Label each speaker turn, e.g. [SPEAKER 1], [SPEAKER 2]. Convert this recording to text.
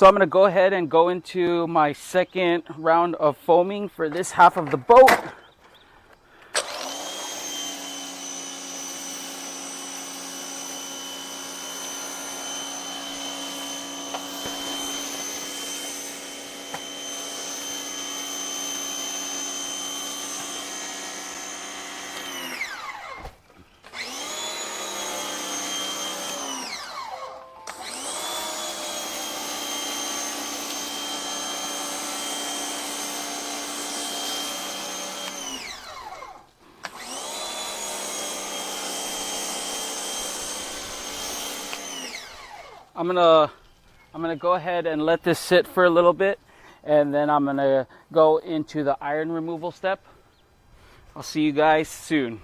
[SPEAKER 1] So I'm going to go ahead and go into my second round of foaming for this half of the boat. I'm gonna go ahead and let this sit for a little bit, and then I'm gonna go into the iron removal step. I'll see you guys soon.